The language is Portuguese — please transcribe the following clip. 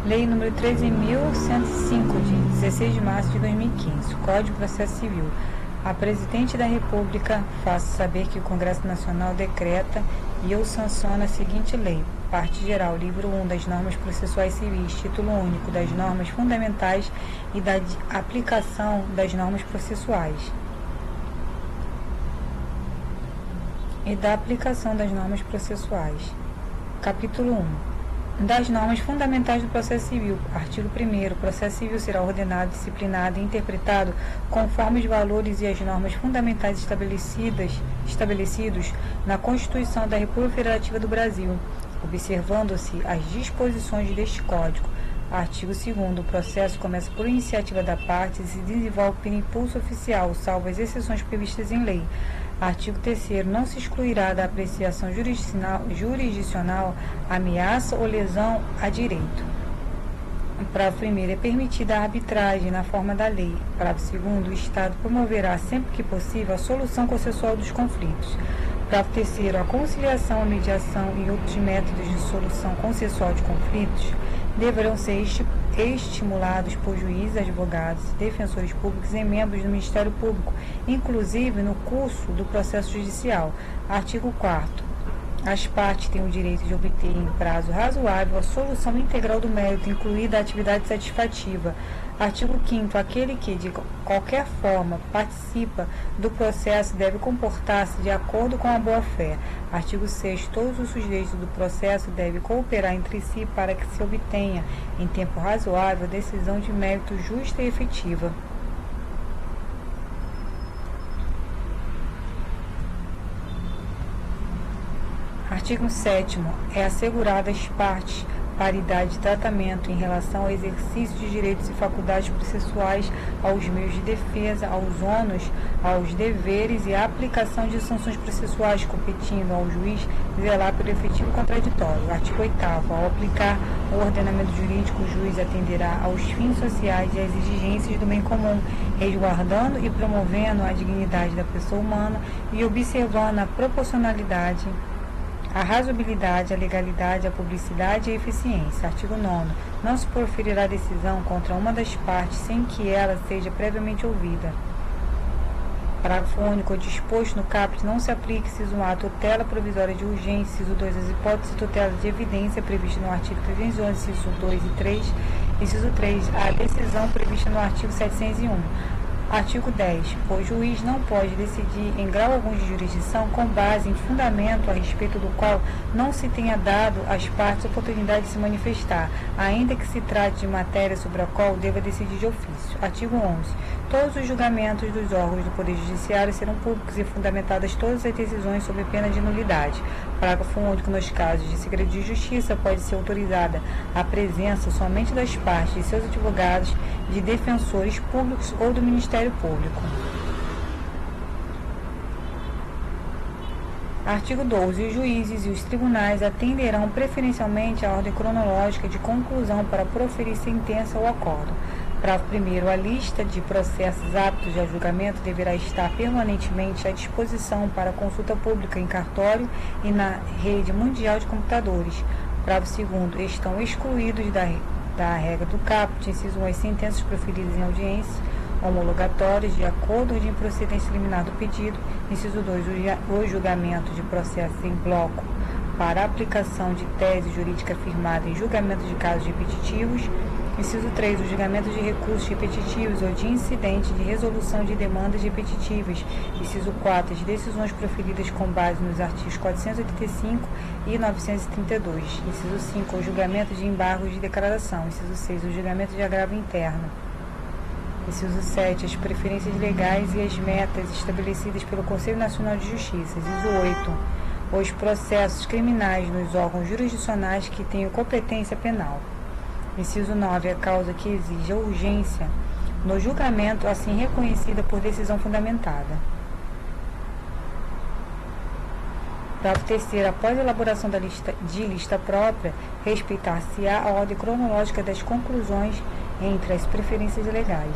Lei nº 13.105, de 16 de março de 2015, Código de Processo Civil. A Presidente da República faço saber que o Congresso Nacional decreta e eu sanciono a seguinte lei. Parte geral, livro 1 das normas processuais civis, título único das normas fundamentais e da aplicação das normas processuais. Capítulo 1. Das normas fundamentais do processo civil. Artigo 1º. O processo civil será ordenado, disciplinado e interpretado conforme os valores e as normas fundamentais estabelecidos na Constituição da República Federativa do Brasil, observando-se as disposições deste Código. Artigo 2º. O processo começa por iniciativa da parte e se desenvolve por impulso oficial, salvo as exceções previstas em lei. Artigo 3º. Não se excluirá da apreciação jurisdicional ameaça ou lesão a direito. Parágrafo 1º. É permitida a arbitragem na forma da lei. Parágrafo 2º. O Estado promoverá, sempre que possível, a solução consensual dos conflitos. Parágrafo 3º. A conciliação, a mediação e outros métodos de solução consensual de conflitos deverão ser estimulados por juízes, advogados, defensores públicos e membros do Ministério Público, inclusive no curso do processo judicial. Artigo 4º. As partes têm o direito de obter em prazo razoável a solução integral do mérito, incluída a atividade satisfativa. Artigo 5º. Aquele que, de qualquer forma, participa do processo deve comportar-se de acordo com a boa-fé. Artigo 6º. Todos os sujeitos do processo devem cooperar entre si para que se obtenha, em tempo razoável, decisão de mérito justa e efetiva. Artigo 7º. É assegurada às partes paridade de tratamento em relação ao exercício de direitos e faculdades processuais, aos meios de defesa, aos ônus, aos deveres e à aplicação de sanções processuais, competindo ao juiz zelar pelo efetivo contraditório. Artigo 8º. Ao aplicar o ordenamento jurídico, o juiz atenderá aos fins sociais e às exigências do bem comum, resguardando e promovendo a dignidade da pessoa humana e observando a proporcionalidade, a razoabilidade, a legalidade, a publicidade e a eficiência. Artigo 9º. Não se proferirá decisão contra uma das partes sem que ela seja previamente ouvida. Parágrafo único. O disposto no caput não se aplique, inciso 1, a tutela provisória de urgência, inciso 2, as hipóteses de tutela de evidência previstas no artigo 311, inciso 2 e 3, inciso 3, a decisão prevista no artigo 701. Artigo 10. O juiz não pode decidir em grau algum de jurisdição com base em fundamento a respeito do qual não se tenha dado às partes oportunidade de se manifestar, ainda que se trate de matéria sobre a qual deva decidir de ofício. Artigo 11. Todos os julgamentos dos órgãos do Poder Judiciário serão públicos e fundamentadas todas as decisões sob pena de nulidade. Parágrafo único. Nos casos de segredo de justiça, pode ser autorizada a presença somente das partes, de seus advogados, de defensores públicos ou do Ministério Público. Artigo 12. Os juízes e os tribunais atenderão preferencialmente à ordem cronológica de conclusão para proferir sentença ou acordo. Parágrafo 1º. A lista de processos aptos a julgamento deverá estar permanentemente à disposição para consulta pública em cartório e na rede mundial de computadores. Parágrafo 2º. Estão excluídos da regra do caput, inciso 1, as sentenças proferidas em audiência homologatórias de acordo de improcedência liminar do pedido, inciso 2, o julgamento de processo em bloco para aplicação de tese jurídica firmada em julgamento de casos repetitivos, inciso 3, o julgamento de recursos repetitivos ou de incidente de resolução de demandas repetitivas, inciso 4, as decisões proferidas com base nos artigos 485 e 932, inciso 5, o julgamento de embargos de declaração, inciso 6, o julgamento de agravo interno, inciso 7, as preferências legais e as metas estabelecidas pelo Conselho Nacional de Justiça, inciso 8, os processos criminais nos órgãos jurisdicionais que tenham competência penal. Inciso 9. A causa que exija urgência no julgamento, assim reconhecida por decisão fundamentada. Parágrafo 3º. Após a elaboração de lista própria, respeitar-se-á a ordem cronológica das conclusões entre as preferências legais.